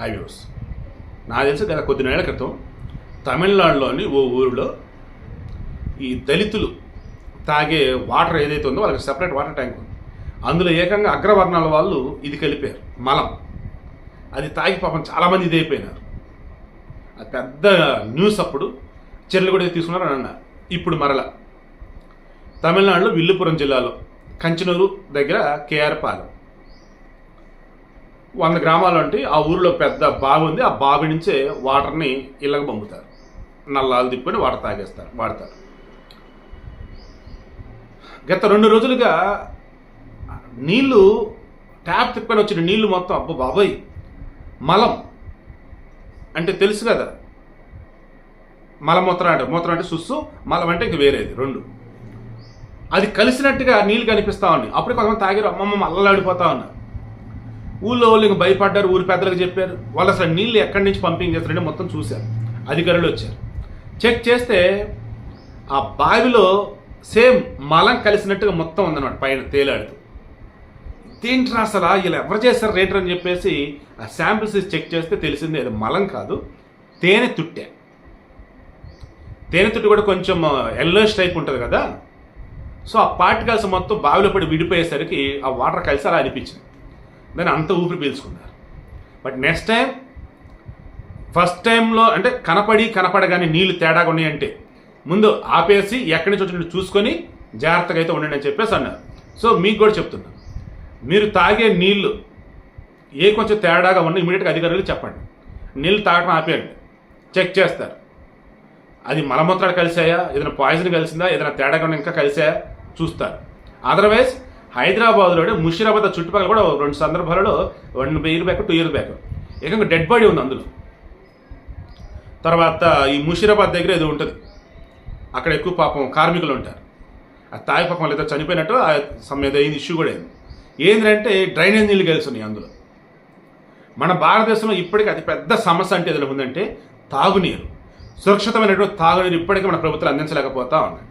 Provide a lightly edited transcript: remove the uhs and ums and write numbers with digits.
Highways. నాకు తెలిసి గత కొద్ది నెలల క్రితం తమిళనాడులోని ఓ ఊరిలో ఈ దళితులు తాగే వాటర్ ఏదైతే ఉందో వాళ్ళకి సెపరేట్ వాటర్ ట్యాంక్ ఉంది. అందులో ఏకంగా అగ్రవర్ణాల వాళ్ళు ఇది కలిపారు, మలం. అది తాగి పాపం చాలామంది ఇది అయిపోయినారు. అది పెద్ద న్యూస్. అప్పుడు చర్యలు కూడా తీసుకున్నారు అని అన్నారు. ఇప్పుడు మరల తమిళనాడులో విల్లుపురం జిల్లాలో కంచనూరు దగ్గర కేఆర్ పాలెం 100 గ్రామాలు అంటే ఆ ఊరిలో పెద్ద బావి ఉంది. ఆ బావి నుంచే వాటర్ని ఇళ్ళకి పంపుతారు. నల్లాలు తిప్పుకొని వాటర్ వాడతారు. గత 2 రోజులుగా నీళ్లు ట్యాప్ తిప్పుకొని వచ్చిన నీళ్లు మొత్తం అబ్బో బాబాయ్ మలం అంటే తెలుసు కదా, మూత్రం అంటే సుస్సు, మలం అంటే ఇంక వేరేది 2. అది కలిసినట్టుగా నీళ్ళు కనిపిస్తూ ఉన్నాయి. అప్పుడు కొంతమంది తాగారు, అమ్మమ్మ అల్లలాడిపోతా ఉన్నారు. ఊళ్ళో వాళ్ళు ఇంక భయపడ్డారు, ఊరి పెద్దలకు చెప్పారు. వాళ్ళు అసలు నీళ్ళు ఎక్కడి నుంచి పంపింగ్ చేస్తారంటే మొత్తం చూశారు. అధికారులు వచ్చారు, చెక్ చేస్తే ఆ బావిలో సేమ్ మలం కలిసినట్టుగా మొత్తం ఉందన్నమాట, పైన తేలాడుతూ. ఇదేంట్రా అసలు ఇలా ఎవరు చేస్తారు రేటర్ అని చెప్పేసి ఆ శాంపిల్స్ చెక్ చేస్తే తెలిసింది అది మలం కాదు, తేనె తుట్టె. తేనె తుట్టు కూడా కొంచెం ఎల్లోష్ టైప్ ఉంటుంది కదా. సో ఆ పార్టికల్స్ మొత్తం బావిలో పడి విడిపోయేసరికి ఆ వాటర్ కలిసి అలా అనిపించింది. దాన్ని అంత ఊపిరి పీల్చుకున్నారు. బట్ నెక్స్ట్ టైం ఫస్ట్ టైంలో అంటే కనపడగానే నీళ్లు తేడాగా ఉన్నాయంటే ముందు ఆపేసి ఎక్కడి నుంచి వచ్చినట్టు చూసుకొని జాగ్రత్తగా అయితే ఉండండి అని చెప్పేసి అన్నారు. సో మీకు కూడా చెప్తున్నాను, మీరు తాగే నీళ్లు కొంచెం తేడాగా ఉన్న ఇమీడియట్గా అధికారులు చెప్పండి. నీళ్ళు తాగడం ఆపేయండి, చెక్ చేస్తారు. అది మలమూత్రాలు కలిసాయా, ఏదైనా పాయిజన్ కలిసిందా, ఏదైనా తేడాగా ఇంకా కలిసాయా చూస్తారు. అదర్వైజ్ హైదరాబాద్లో ముషీరాబాద్ చుట్టుపక్కల కూడా 2 సందర్భాలలో 1 year బ్యాక్ 2 years బ్యాక్ ఏకంగా డెడ్ బాడీ ఉంది అందులో. తర్వాత ఈ ముషీరాబాద్ దగ్గర ఏదో ఉంటుంది, అక్కడ ఎక్కువ పాపం కార్మికులు ఉంటారు. ఆ తాయి పాపం లేదా చనిపోయినట్టు ఏదో ఇష్యూ కూడా అయింది. ఏంటంటే డ్రైనేజ్ నీళ్ళు కలిసినాయి అందులో. మన భారతదేశంలో ఇప్పటికీ అతిపెద్ద సమస్య అంటే ఏదైనా ఉందంటే తాగునీరు. సురక్షితమైనటువంటి తాగునీరు ఇప్పటికీ మన ప్రభుత్వాలు అందించలేకపోతా ఉన్నాయి.